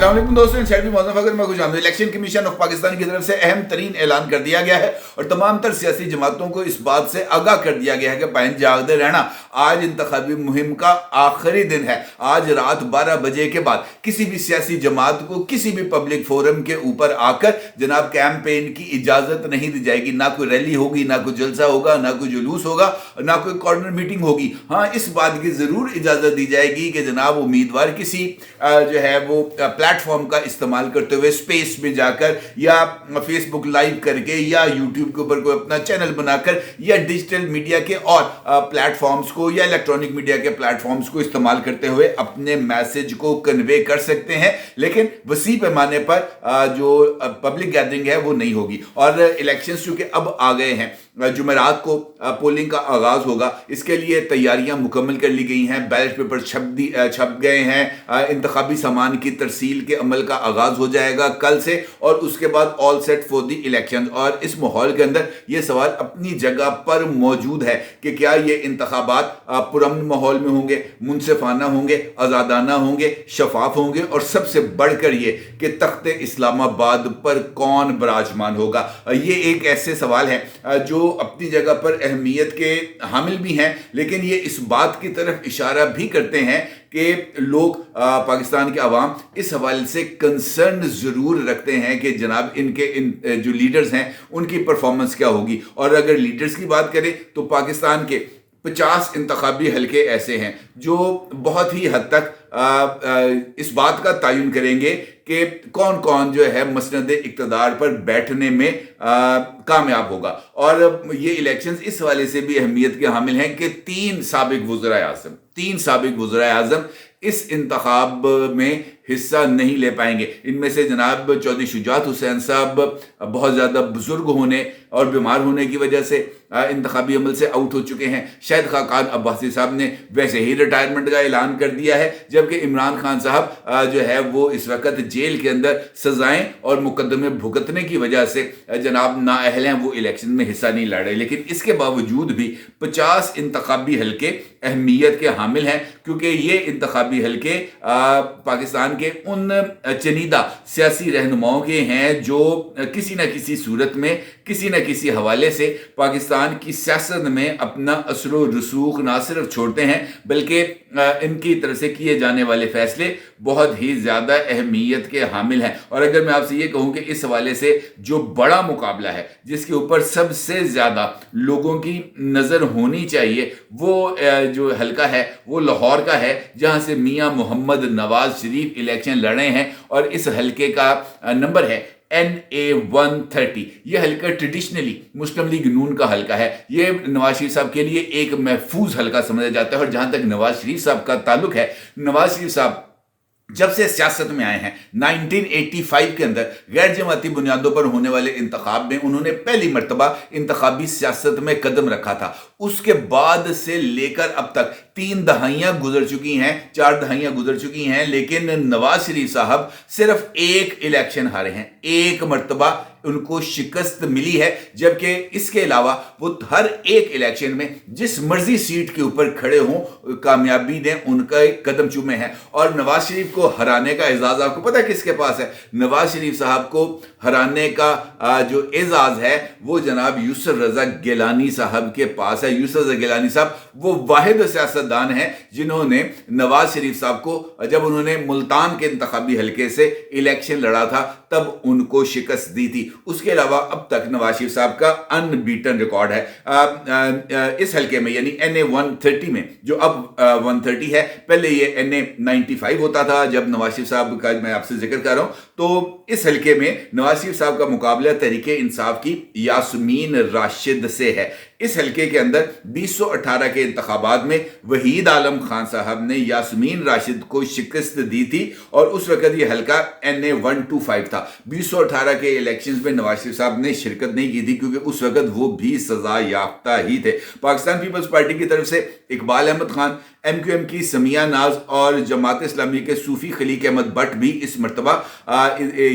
अस्सलाम वालेकुम दोस्तों, अगर मैं कुछ इलेक्शन कमीशन ऑफ पाकिस्तान की तरफ से अहम तरीन ऐलान कर दिया गया है और तमाम तर सियासी जमातों को इस बात से आगाह कर दिया गया है कि पाइन जागते रहना, आज इंतखाबी मुहिम का आखिरी दिन है। आज रात 12 बजे के बाद किसी भी सियासी जमात को किसी भी पब्लिक फोरम के ऊपर आकर जनाब कैंपेन की इजाजत नहीं दी जाएगी। ना कोई रैली होगी, ना कोई जलसा होगा, ना कोई जुलूस होगा, ना कोई कॉर्नर मीटिंग होगी। हाँ, इस बात की जरूर इजाजत दी जाएगी कि जनाब उम्मीदवार किसी जो है वो प्लेटफॉर्म का इस्तेमाल करते हुए स्पेस में जाकर या फेसबुक लाइव करके या यूट्यूब के ऊपर कोई अपना चैनल बनाकर या डिजिटल मीडिया के और प्लेटफॉर्म्स को या इलेक्ट्रॉनिक मीडिया के प्लेटफॉर्म्स को इस्तेमाल करते हुए अपने मैसेज को कन्वे कर सकते हैं, लेकिन वसी पैमाने पर जो पब्लिक गैदरिंग है वो नहीं होगी। और इलेक्शंस चूंकि अब आ गए हैं, जुमेरात को पोलिंग का आगाज होगा, इसके लिए तैयारियां मुकम्मल कर ली गई हैं। बैलेट पेपर छप गए हैं। इंतखाबी सामान की तरसील के अमल का आगाज हो जाएगा कल से और उसके बाद all set for the election. और इस माहौल के अंदर यह सवाल अपनी जगह पर मौजूद है कि क्या ये इंतखाबात पुरअमन माहौल में होंगे, मुनसिफाना होंगे, आज़ादाना होंगे, शफाफ होंगे और सबसे बढ़कर ये कि तख्ते इस्लामाबाद पर कौन बराजमान होगा। ये एक ऐसे सवाल है जो अपनी जगह पर अहमियत के हामिल भी हैं, लेकिन ये इस बात की तरफ इशारा भी करते हैं कि लोग पाकिस्तान के अवाम इस हवाले से कंसर्न ज़रूर रखते हैं कि जनाब इनके जो लीडर्स हैं उनकी परफॉर्मेंस क्या होगी। और अगर लीडर्स की बात करें तो पाकिस्तान के 50 इंतखाबी हलके ऐसे हैं जो बहुत ही हद तक इस बात का तयन करेंगे कि कौन कौन जो है मसनद इक़्तिदार पर बैठने में कामयाब होगा। और ये इलेक्शंस इस हवाले से भी अहमियत के हामिल हैं कि तीन साबिक वज़ीर आज़म इस इंतखाब में हिस्सा नहीं ले पाएंगे। इनमें से जनाब चौधरी शुजात हुसैन साहब बहुत ज़्यादा बुजुर्ग होने और बीमार होने की वजह से इंतखाबी अमल से आउट हो चुके हैं। शाहिद खाकान अब्बासी साहब ने वैसे ही रिटायरमेंट का ऐलान कर दिया है, जबकि इमरान खान साहब जो है वो इस वक्त जेल के अंदर सजाएं और मुकदमे भुगतने की वजह से जनाब नाअहल हैं, वो इलेक्शन में हिस्सा नहीं लड़ रहे। लेकिन इसके बावजूद भी 50 इंतखाबी हलके अहमियत के हामिल हैं, क्योंकि ये इंतखाबी हलके पाकिस्तान के उन चनीदा सियासी रहनुमाओं के हैं जो किसी न किसी सूरत में किसी न किसी हवाले से पाकिस्तान की सियासत में अपना असर व रसूख ना सिर्फ छोड़ते हैं बल्कि इनकी तरफ से किए जाने वाले फैसले बहुत ही ज़्यादा अहमियत के हामिल हैं। और अगर मैं आपसे ये कहूँ कि इस हवाले से जो बड़ा मुकाबला है जिसके ऊपर सबसे ज़्यादा लोगों की नज़र होनी चाहिए, वो जो हलका है वो लाहौर का है, जहाँ से मियाँ मोहम्मद नवाज शरीफ इलेक्शन लड़े हैं और इस हलके का नंबर है NA-130। यह हल्का ट्रेडिशनली मुस्लिम लीग नून का हल्का है। यह नवाज शरीफ साहब के लिए एक महफूज हल्का समझा जाता है। और जहां तक नवाज शरीफ साहब का ताल्लुक है, नवाज शरीफ साहब जब से सियासत में आए हैं 1985 के अंदर गैर जमाती बुनियादों पर होने वाले इंतखाब में उन्होंने पहली मरतबा इंतखाबी सियासत में कदम रखा था। उसके बाद से लेकर अब तक 3 दहाइयां गुजर चुकी हैं, 4 दहाइयां गुजर चुकी हैं, लेकिन नवाज शरीफ साहब सिर्फ एक इलेक्शन हारे हैं, एक मरतबा उनको शिकस्त मिली है। जबकि इसके अलावा वो हर एक इलेक्शन में जिस मर्जी सीट के ऊपर खड़े हों कामयाबी ने उनका एक कदम चूमे हैं। और नवाज शरीफ को हराने का एजाज आपको पता है किसके पास है? नवाज शरीफ साहब को हराने का जो एजाज है वो जनाब यूसुफ रजा गिलानी साहब के पास है। यूसुफ रजा गिलानी साहब वो वाहिद सियासतदान हैं जिन्होंने नवाज शरीफ साहब को जब उन्होंने मुल्तान के इंतखाबी हलके से इलेक्शन लड़ा था तब उनको शिकस्त दी थी। उसके अलावा अब तक नवाज शरीफ साहब का अनबीटन रिकॉर्ड है इस हलके में, यानी NA-130 में, जो अब 130 है। पहले ये NA-95 होता था जब नवाज शरीफ साहब का मैं आपसे जिक्र कर रहा हूं। तो इस हलके में नवाज शरीफ साहब का मुकाबला तहरीके इंसाफ की यास्मीन राशिद से है। इस हलके के अंदर 2018 के इंतखाबात में वहीद आलम खान साहब ने यास्मीन राशिद को शिकस्त दी थी और उस वक्त ये हलका NA-125 था। 2018 के इलेक्शंस में नवाज शरीफ साहब ने शिरकत नहीं की थी क्योंकि उस वक्त वो भी सजा याफ्ता ही थे। पाकिस्तान पीपल्स पार्टी की तरफ से इकबाल अहमद खान, MQM की समिया नाज और जमात इस्लामी के सूफी खलीक अहमद भट्ट भी इस मरतबा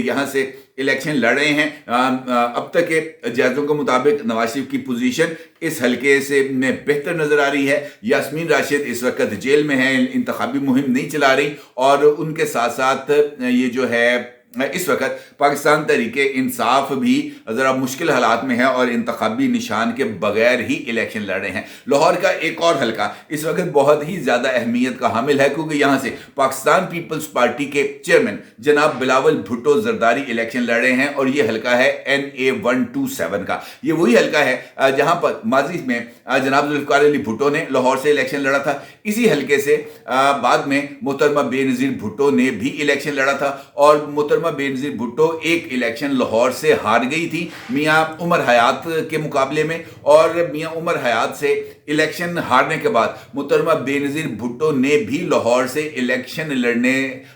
यहाँ से इलेक्शन लड़ रहे हैं। अब तक के जायज़ों के मुताबिक नवाज शरीफ की पोजीशन इस हल्के से में बेहतर नजर आ रही है। यास्मीन राशिद इस वक्त जेल में है, इंतखाबी मुहिम नहीं चला रही, और उनके साथ साथ ये जो है इस वक्त पाकिस्तान तहरीक इंसाफ भी ज़रा मुश्किल हालात में है और इंतखाबी निशान के बगैर ही इलेक्शन लड़ रहे हैं। लाहौर का एक और हल्का इस वक्त बहुत ही ज़्यादा अहमियत का हामिल है, क्योंकि यहाँ से पाकिस्तान पीपल्स पार्टी के चेयरमैन जनाब बिलावल भुट्टो जरदारी इलेक्शन लड़ रहे हैं, और ये हल्का है NA 127 का। ये वही हल्का है जहाँ पर माजी में जनाब जुल्फ़िकार अली भुट्टो ने लाहौर से इलेक्शन लड़ा था। इसी हल्के से बाद में मोहतरमा बेनज़ीर भुट्टो ने भी इलेक्शन लड़ा था, और मोहतरमा बेनज़ीर भुट्टो एक इलेक्शन लाहौर से हार गई थी मियां उमर हयात के मुकाबले में, और मियां उमर हयात से इलेक्शन हारने के बाद मोहतरमा बेनज़ीर भुट्टो ने भी लाहौर से इलेक्शन लड़ने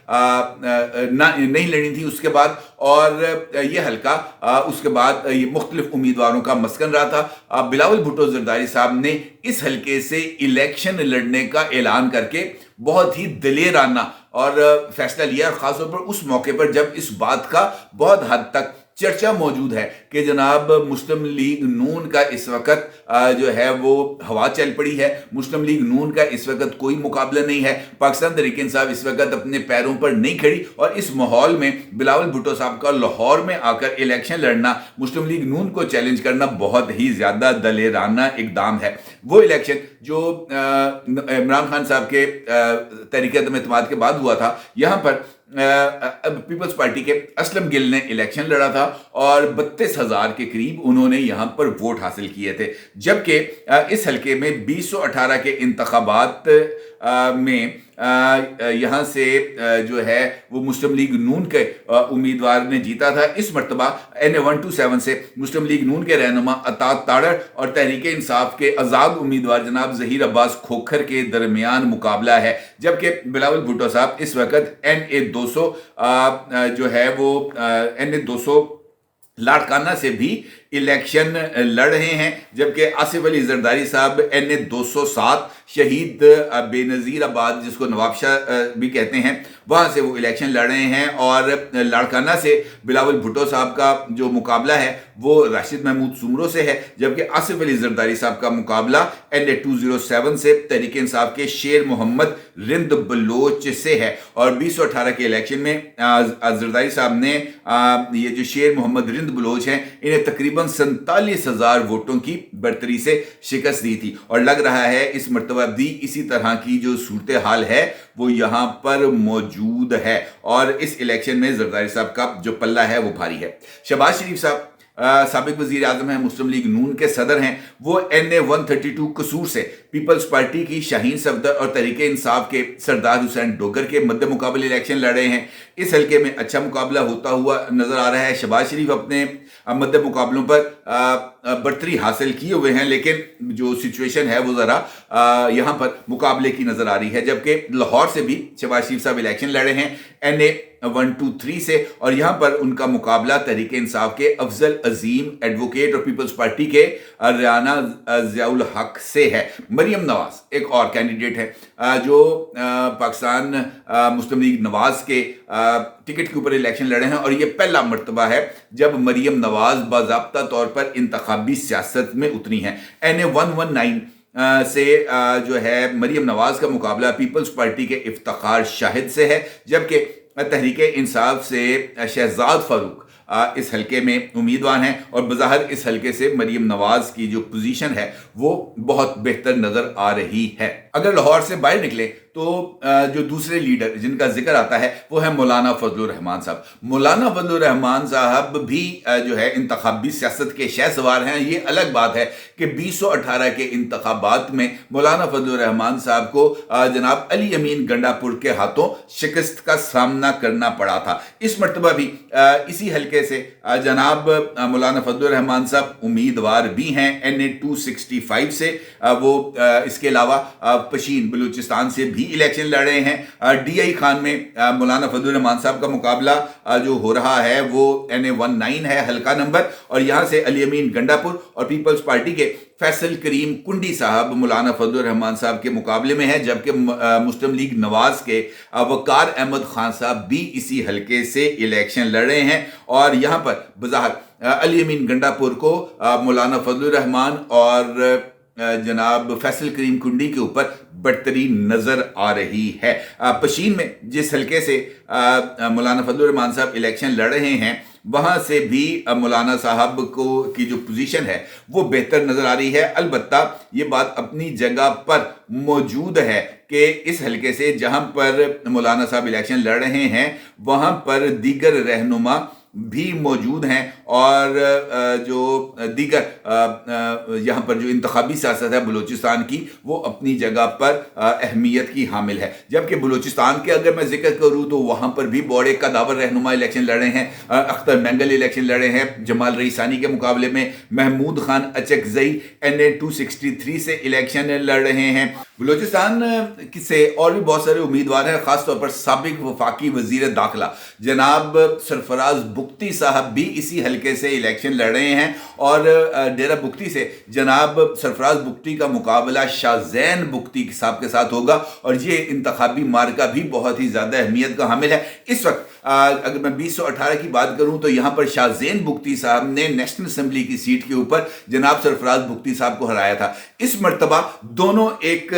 नहीं लड़ी थी उसके बाद, और ये हल्का उसके बाद ये मुख्तलिफ उम्मीदवारों का मस्कन रहा था। बिलावल भुट्टो जरदारी साहब ने इस हल्के से इलेक्शन लड़ने का ऐलान करके बहुत ही दिलेराना और फैसला लिया, खासतौर पर उस मौके पर जब इस बात का बहुत हद तक चर्चा मौजूद है कि जनाब मुस्लिम लीग नून का इस वक्त जो है वो हवा चल पड़ी है। मुस्लिम लीग नून का इस वक्त कोई मुकाबला नहीं है, पाकिस्तान तहरीक इंसाफ इस वक्त अपने पैरों पर नहीं खड़ी, और इस माहौल में बिलावल भुट्टो साहब का लाहौर में आकर इलेक्शन लड़ना, मुस्लिम लीग नून को चैलेंज करना बहुत ही ज़्यादा दलेराना इकदाम है। वो इलेक्शन जो इमरान खान साहब के तहरीक एतमाद के बाद हुआ था, यहाँ पर पीपल्स पार्टी के असलम गिल ने इलेक्शन लड़ा था, और 32,000 के करीब उन्होंने यहां पर वोट हासिल किए थे, जबकि इस हल्के में 2018 के इंतखाबात में यहाँ से जो है वो मुस्लिम लीग नून के उम्मीदवार ने जीता था। इस मरतबा NA 127 से मुस्लिम लीग नून के रहनुमा अतात ताड़र और तहरीक इंसाफ के आज़ाद उम्मीदवार जनाब ज़हीर अब्बास खोखर के दरमियान मुकाबला है, जबकि बिलावल भुट्टो साहब इस वक्त NA 200 जो है वो NA 200 लाड़काना से भी इलेक्शन लड़ रहे हैं, जबकि आसिफ अली जरदारी साहब NA 207 शहीद बेनज़ीर आबाद जिसको नवाबशाह भी कहते हैं वहाँ से वो इलेक्शन लड़ रहे हैं, और लाड़काना से बिलावल भुट्टो साहब का जो मुकाबला है वो राशिद महमूद सुमरो से है, जबकि आसिफ अली जरदारी साहब का मुकाबला NA 207 से तहरीक इंसाफ के शेर मोहम्मद रिंद बलोच से है। और 2018 के इलेक्शन में जरदारी साहब ने ये जो शेर मोहम्मद रिंद बलोच हैं इन्हें तकरीबन 47,000 वोटों की बर्तरी से शिकस्त दी थी, और लग रहा है इस मरतबा भी इसी तरह की जो सूरत हाल है वो यहाँ पर मौजूद है, और इस इलेक्शन में जरदारी साहब का जो पल्ला है वो भारी है। शहबाज शरीफ साहब साबिक वज़ीर आज़म हैं, मुस्लिम लीग नून के सदर हैं, वो NA 132 कसूर से पीपल्स पार्टी की शाहीन सफदर और तहरीक इंसाफ के सरदार हुसैन डोगर के मद्दे मुकाबले इलेक्शन लड़ रहे हैं। इस हल्के में अच्छा मुकाबला होता हुआ नजर आ रहा है। शहबाज शरीफ अपने मद्दे मुकाबलों पर बर्तरी हासिल किए हुए हैं, लेकिन जो सिचुएशन है वो ज़रा यहाँ पर मुकाबले की नज़र आ रही है, जबकि लाहौर से भी शहबाज शरीफ साहब इलेक्शन लड़ रहे हैं NA 123 से, और यहाँ पर उनका मुकाबला तहरीक इंसाफ के अफजल अजीम एडवोकेट और पीपल्स पार्टी के राना ज़ियाउल हक से है। मरियम नवाज एक और कैंडिडेट है जो पाकिस्तान मुस्लिम लीग नवाज के टिकट के ऊपर इलेक्शन लड़े हैं, और ये पहला मरतबा है जब मरियम नवाज बाज़ाब्ता तौर पर इंतखाबी सियासत में उतरी हैं। NA 119 से जो है मरियम नवाज का मुकाबला पीपल्स पार्टी के इफ्तिखार शाहिद से है, जबकि तहरीक इंसाफ से शहजाद फारूक इस हल्के में उम्मीदवार हैं, और बज़ाहिर इस हल्के से मरियम नवाज की जो पोजीशन है वो बहुत बेहतर नज़र आ रही है। अगर लाहौर से बाहर निकले तो जो दूसरे लीडर जिनका जिक्र आता है वो है मौलाना फजलुर रहमान साहब। मौलाना फजलुर रहमान साहब भी जो है इंतखाबी सियासत के शहसवार हैं। ये अलग बात है कि 2018 के इंतखाबात में मौलाना फजलुर रहमान साहब को जनाब अली अमीन गंडापुर के हाथों शिकस्त का सामना करना पड़ा था। इस मरतबा भी इसी हल्के से जनाब मौलाना फजलुर रहमान साहब उम्मीदवार भी हैं NA 265 से। वो इसके अलावा पशीन बलूचिस्तान से بھی الیکشن لڑ رہے ہیں۔ ڈی آئی خان میں مولانا فضل الرحمان صاحب کا مقابلہ جو ہو رہا ہے وہ NA19 ہے حلقہ نمبر، اور یہاں سے علی امین گنڈا پور اور پیپلز پارٹی کے فیصل کریم کنڈی صاحب مولانا فضل الرحمان صاحب کے مقابلے میں ہیں، جبکہ مسلم لیگ نواز کے وقار احمد خان صاحب بھی اسی حلقے سے الیکشن لڑ رہے ہیں، اور یہاں پر بظاہر علی امین گنڈا پور کو مولانا فضل الرحمان اور جناب فیصل کریم کنڈی کے اوپر برتری نظر آ رہی ہے۔ پشین میں جس حلقے سے مولانا فضل الرحمان صاحب الیکشن لڑ رہے ہیں وہاں سے بھی مولانا صاحب کی جو پوزیشن ہے وہ بہتر نظر آ رہی ہے۔ البتہ یہ بات اپنی جگہ پر موجود ہے کہ اس حلقے سے جہاں پر مولانا صاحب الیکشن لڑ رہے ہیں وہاں پر دیگر رہنما بھی موجود ہیں، اور جو دیگر یہاں پر جو انتخابی سیاست ہے بلوچستان کی وہ اپنی جگہ پر اہمیت کی حامل ہے۔ جبکہ بلوچستان کے اگر میں ذکر کروں تو وہاں پر بھی بڑے قداور رہنما الیکشن لڑ رہے ہیں۔ اختر مینگل الیکشن لڑ رہے ہیں جمال رئیسانی کے مقابلے میں، محمود خان اچکزئی NA263 سے الیکشن لڑ رہے ہیں۔ بلوچستان سے اور بھی بہت سارے امیدوار ہیں، خاص طور پر سابق وفاقی وزیر داخلہ جناب سرفراز بگٹی صاحب بھی اسی حلقے سے الیکشن لڑ رہے ہیں، اور ڈیرہ بگٹی سے جناب سرفراز بگٹی کا مقابلہ شاہ زین بگٹی صاحب کے ساتھ ہوگا، اور یہ انتخابی مارکہ بھی بہت ہی زیادہ اہمیت کا حامل ہے۔ اس وقت اگر میں 2018 کی بات کروں تو یہاں پر شاہ زین بگٹی صاحب نے نیشنل اسمبلی کی سیٹ کے اوپر جناب سرفراز بگٹی صاحب کو ہرایا تھا۔ اس مرتبہ دونوں ایک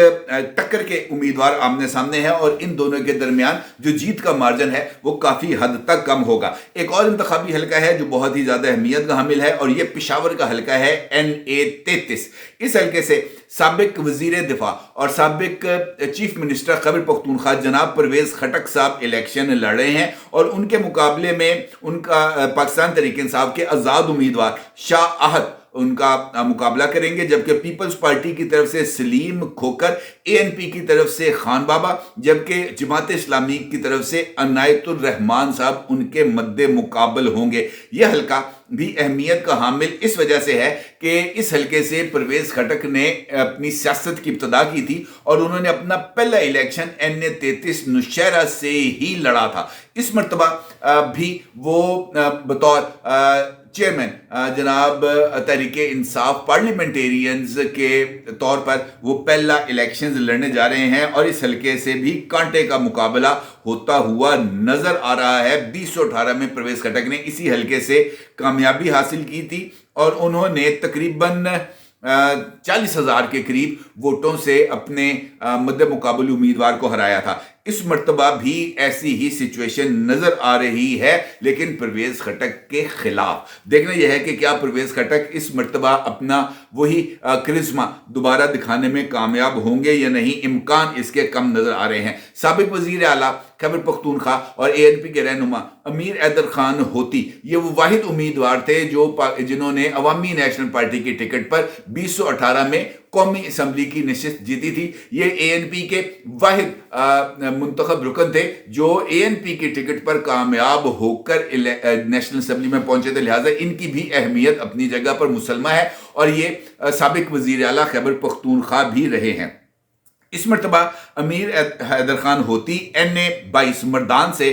ٹکر کے امیدوار آمنے سامنے ہیں، اور ان دونوں کے درمیان جو جیت کا مارجن ہے وہ کافی حد تک کم ہوگا۔ ایک اور انتخابی حلقہ ہے جو بہت ہی زیادہ اہمیت کا حامل ہے، اور یہ پشاور کا حلقہ ہے NA33۔ اس حلقے سے سابق وزیر دفاع اور سابق چیف منسٹر خیبر پختونخوا جناب پرویز خٹک صاحب الیکشن لڑ رہے ہیں، اور ان کے مقابلے میں ان کا پاکستان تحریک انصاف کے آزاد امیدوار شاہ احد ان کا مقابلہ کریں گے، جبکہ پیپلز پارٹی کی طرف سے سلیم کھوکر، ANP کی طرف سے خان بابا، جبکہ جماعت اسلامی کی طرف سے عنایت الرحمان صاحب ان کے مد مقابل ہوں گے۔ یہ حلقہ بھی اہمیت کا حامل اس وجہ سے ہے کہ اس حلقے سے پرویز خٹک نے اپنی سیاست کی ابتدا کی تھی، اور انہوں نے اپنا پہلا الیکشن NA33 نوشہرہ سے ہی لڑا تھا۔ اس مرتبہ بھی وہ بطور چیئرمین جناب تحریک انصاف پارلیمنٹیرینز کے طور پر وہ پہلا الیکشنز لڑنے جا رہے ہیں، اور اس حلقے سے بھی کانٹے کا مقابلہ ہوتا ہوا نظر آ رہا ہے۔ 2018 میں پرویز خٹک نے اسی حلقے سے کامیابی حاصل کی تھی، اور انہوں نے تقریباً 40,000 کے قریب ووٹوں سے اپنے مد مقابل امیدوار کو ہرایا تھا۔ اس مرتبہ بھی ایسی ہی سچویشن نظر آ رہی ہے، لیکن پرویز خٹک کے خلاف۔ دیکھنا یہ ہے کہ کیا پرویز خٹک اس مرتبہ اپنا وہی کرزما دوبارہ دکھانے میں کامیاب ہوں گے یا نہیں، امکان اس کے کم نظر آ رہے ہیں۔ سابق وزیر اعلیٰ خیبر پختونخوا اور ANP کے رہنما امیر حیدر خان ہوتی یہ وہ واحد امیدوار تھے جنہوں نے عوامی نیشنل پارٹی کی ٹکٹ پر 2018 میں قومی اسمبلی کی نشست جیتی تھی۔ یہ ANP کے واحد منتخب رکن تھے جو ANP کی ٹکٹ پر کامیاب ہو کر نیشنل اسمبلی میں پہنچے تھے، لہٰذا ان کی بھی اہمیت اپنی جگہ پر مسلمہ ہے، اور یہ سابق وزیر اعلیٰ خیبر پختونخوا بھی رہے ہیں۔ اس مرتبہ امیر حیدر خان ہوتی NA22 مردان سے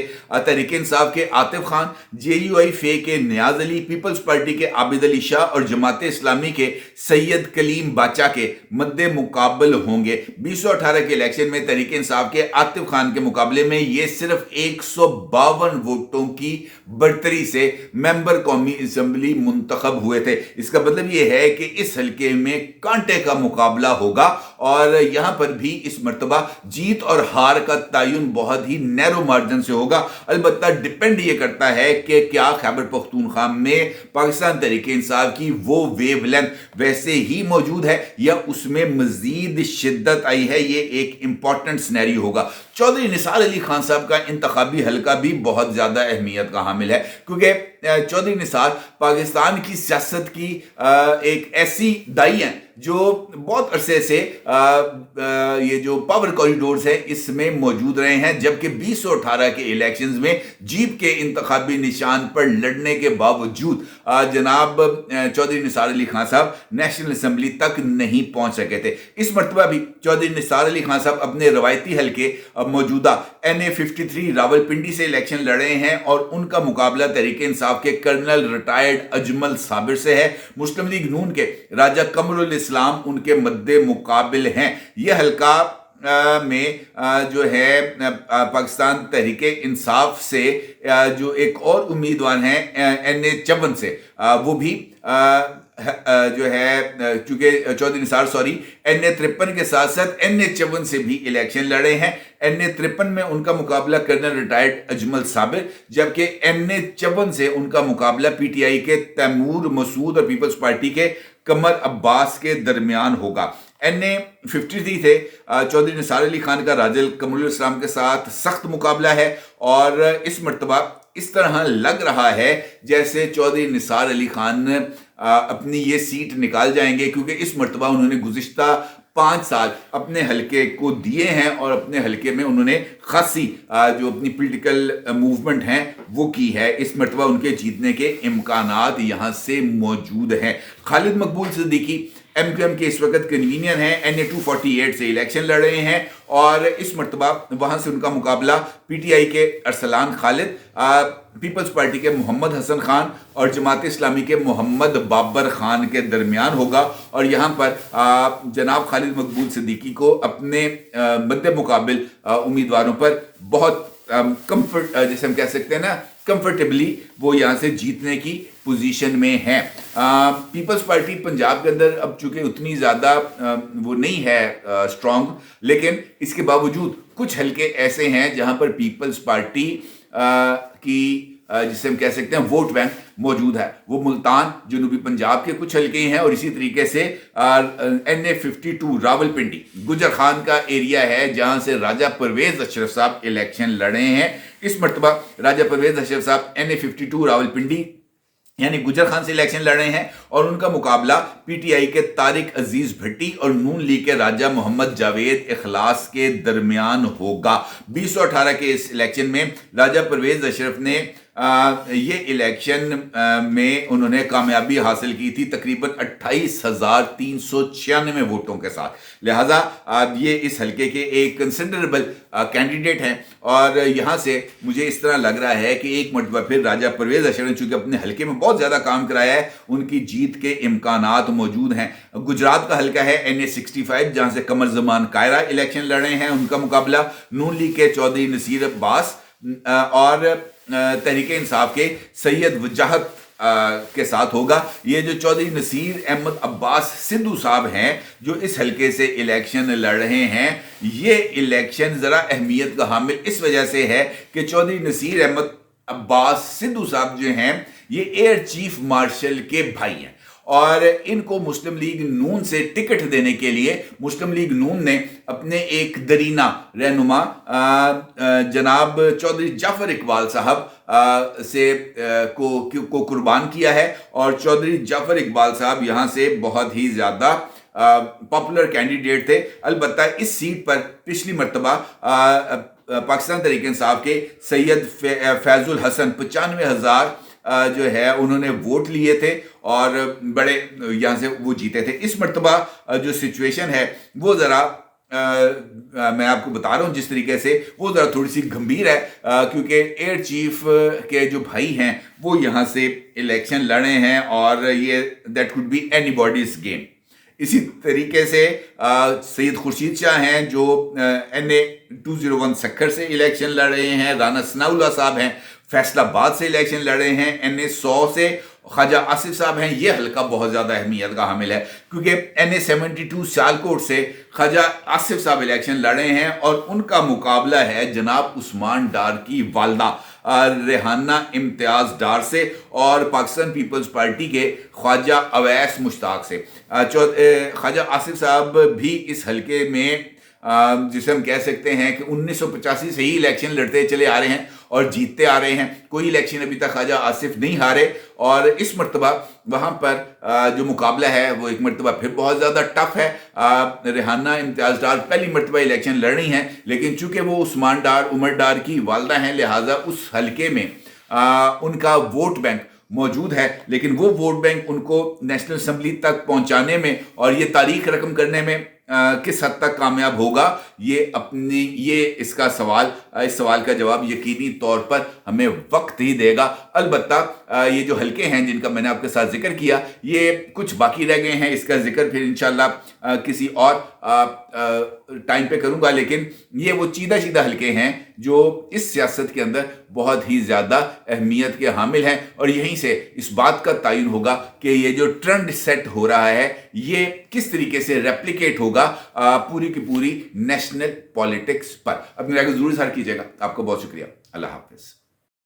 تحریک انصاف کے عاطف خان، JUI فے کے نیاز علی، پیپلز پارٹی کے عابد علی شاہ اور جماعت اسلامی کے سید کلیم باچا کے مد مقابل ہوں گے۔ 2018 کے الیکشن میں تحریک انصاف کے عاطف خان کے مقابلے میں یہ صرف 152 ووٹوں کی برتری سے ممبر قومی اسمبلی منتخب ہوئے تھے۔ اس کا مطلب یہ ہے کہ اس حلقے میں کانٹے کا مقابلہ ہوگا، اور یہاں پر بھی اس مرتبہ جیت اور ہار کا تعین بہت ہی نیرو مارجن سے ہوگا۔ البتہ ڈیپینڈ یہ کرتا ہے کہ کیا خیبر پختونخوا میں پاکستان تحریک انصاف کی وہ ویو لینتھ ویسے ہی موجود ہے یا اس میں مزید شدت آئی ہے۔ یہ ایک امپورٹنٹ سینیریو ہوگا۔ چودھری نثار علی خان صاحب کا انتخابی حلقہ بھی بہت زیادہ اہمیت کا حامل ہے، کیونکہ चौधरी निसार पाकिस्तान की सियासत की एक ऐसी दाई हैं जो बहुत अरसे से ये जो पावर कॉरिडोर्स है इसमें मौजूद रहे हैं, जबकि 2018 के इलेक्शंस में जीप के इंतखाबी निशान पर लड़ने के बावजूद जनाब चौधरी निसार अली खान साहब नेशनल असम्बली तक नहीं पहुंच सके थे। इस मरतबा भी चौधरी निसार अली खान साहब अपने रवायती हल्के मौजूदा NA53 रावलपिंडी से इलेक्शन लड़े हैं और उनका मुकाबला तहरीक इंसाफ के कर्नल रिटायर्ड अजमल साबिर से है। मुस्लिम लीग नून के राजा कमरुल इस्लाम उनके मद्दे मुकाबिल हैं। यह हल्का में जो है पाकिस्तान तहरीक इंसाफ से जो एक और उम्मीदवार हैं NA54 से, वो भी जो है चूंकि चौधरी निसार NA53 के साथ साथ NA54 से भी इलेक्शन लड़े हैं। NA53 में उनका मुकाबला कर्नल रिटायर्ड अजमल साबिर, जबकि NA54 से उनका मुकाबला PTI के तैमूर मसूद और पीपल्स पार्टी के कमर अब्बास के दरमियान होगा। NA53 थे चौधरी निसार अली खान का राजल कमरुल इस्लाम के साथ सख्त मुकाबला है और इस मरतबा इस तरह लग रहा है जैसे चौधरी निसार अली खान अपनी ये सीट निकाल जाएंगे, क्योंकि इस मरतबा उन्होंने गुज़िश्ता 5 साल अपने हलके को दिए हैं और अपने हलके में उन्होंने खासी जो अपनी पॉलिटिकल मूवमेंट हैं वो की है। इस मरतबा उनके जीतने के इम्कानात यहाँ से मौजूद हैं। खालिद मकबूल सिद्दीकी MQM के इस वक्त कन्वीनियर हैं, NA248 से इलेक्शन लड़ रहे हैं और इस मरतबा वहाँ से उनका मुकाबला PTI के अरसलान खालिद, पीपल्स पार्टी के मोहम्मद हसन खान और जमात इस्लामी के मोहम्मद बाबर खान के दरमियान होगा। और यहाँ पर जनाब खालिद मकबूल सिद्दीकी को अपने मद्दे मुकाबिल उम्मीदवारों पर बहुत कंफर्ट जैसे हम कह सकते हैं ना कंफर्टेबली वो यहाँ से जीतने की पोजीशन में है। पीपल्स पार्टी पंजाब के अंदर अब चूंकि उतनी ज़्यादा वो नहीं है स्ट्रॉन्ग, लेकिन इसके बावजूद कुछ हलके ऐसे हैं जहाँ पर पीपल्स पार्टी की जिसे हम कह सकते हैं वोट बैंक मौजूद है। वो मुल्तान जनूबी पंजाब के कुछ हलके हैं और इसी तरीके से NA52 रावलपिंडी गुजर खान का एरिया है जहां से राजा परवेज अशरफ साहब इलेक्शन लड़े हैं। इस मरतबा राजा परवेज अशरफ साहब NA52 रावलपिंडी यानी गुजर खान से इलेक्शन लड़ रहे हैं और उनका मुकाबला PTI के तारिक अजीज भट्टी और नून लीग के राजा मोहम्मद जावेद इखलास के दरमियान होगा। 2018 के इस इलेक्शन में राजा परवेज अशरफ ने ये इलेक्शन में उन्होंने कामयाबी हासिल की थी तकरीबन 28,396 वोटों के साथ। लिहाजा ये इस हलके के एक कंसिडरेबल कैंडिडेट हैं और यहाँ से मुझे इस तरह लग रहा है कि एक मरतबा फिर राजा परवेज अशरफ ने चूंकि अपने हलके में बहुत ज़्यादा काम कराया है, उनकी जीत के इम्कानात मौजूद हैं। गुजरात का हलका है NA65 जहाँ से कमर जमान कायरा इलेक्शन लड़ रहे हैं। उनका मुकाबला नून लीग के चौधरी नसीर अब्बास और तहरीक इंसाफ के सैयद वजाहत के साथ होगा। ये जो चौधरी नसीर अहमद अब्बास सिद्धू साहब हैं जो इस हलके से इलेक्शन लड़ रहे हैं, ये इलेक्शन ज़रा अहमियत का हामिल इस वजह से है कि चौधरी नसीर अहमद अब्बास सिद्धू साहब जो हैं ये एयर चीफ मार्शल के भाई हैं और इनको मुस्लिम लीग नून से टिकट देने के लिए मुस्लिम लीग नून ने अपने एक दरीना रहनुमा जनाब चौधरी जाफर इकबाल साहब को कुर्बान किया है और चौधरी जाफर इकबाल साहब यहाँ से बहुत ही ज़्यादा पॉपुलर कैंडिडेट थे। अलबत्ता इस सीट पर पिछली मरतबा पाकिस्तान तहरीक इंसाफ के सैयद फैजुल हसन 95,000 जो है उन्होंने वोट लिए थे और बड़े यहाँ से वो जीते थे। इस मरतबा जो सिचुएशन है वो ज़रा मैं आपको बता रहा हूँ जिस तरीके से वो ज़रा थोड़ी सी गंभीर है क्योंकि एयर चीफ के जो भाई हैं वो यहाँ से इलेक्शन लड़े हैं और ये that could be anybody's game. इसी तरीके से सैयद खुर्शीद शाह हैं जो NA201 सक्खर से इलेक्शन लड़ रहे हैं। राना सनाउल्लाह साहब हैं फैसलाबाद से इलेक्शन लड़ रहे हैं। NA100 से ख्वाजा आसिफ साहब हैं। ये हल्का बहुत ज़्यादा अहमियत का हामिल है क्योंकि NA72 सियालकोट से ख्वाजा आसिफ साहब इलेक्शन लड़ रहे हैं और उनका मुकाबला है जनाब उस्मान डार की वालदा रेहाना इम्तियाज़ डार से और पाकिस्तान पीपल्स पार्टी के ख्वाजा अवैस मुश्ताक से। ख्वाजा आसिफ साहब भी इस हल्के में जिसे हम कह सकते हैं कि 1985 से ही इलेक्शन लड़ते चले आ रहे हैं और जीतते आ रहे हैं। कोई इलेक्शन अभी तक ख्वाजा आसिफ नहीं हारे और इस मरतबा वहाँ पर जो मुकाबला है वो एक मरतबा फिर बहुत ज़्यादा टफ है। रेहाना इम्तियाज़ डार पहली मरतबा इलेक्शन लड़ रही हैं, लेकिन चूंकि वो उस्मान डार उमर डार की वालदा हैं, लिहाजा उस हलके में उनका वोट बैंक मौजूद है, लेकिन वो वोट बैंक उनको नेशनल असम्बली तक पहुंचाने में और ये तारीख रकम करने में किस हद तक कामयाब होगा, इस सवाल का जवाब यकीनी तौर पर हमें वक्त ही देगा। अलबत्ता ये जो हलके हैं जिनका मैंने आपके साथ जिक्र किया, ये कुछ बाकी रह गए हैं, इसका जिक्र फिर इंशाल्लाह किसी और टाइम पे करूंगा, लेकिन ये वो चीदा हलके हैं जो इस सियासत के अंदर बहुत ही ज़्यादा अहमियत के हामिल हैं और यहीं से इस बात का तयन होगा कि ये जो ट्रेंड सेट हो रहा है ये किस तरीके से रेप्लिकेट होगा पूरी की पूरी नेशनल पॉलिटिक्स पर। अपनी राय को जरूर इज़हार कीजिएगा। आपका बहुत शुक्रिया। अल्लाह हाफिज़।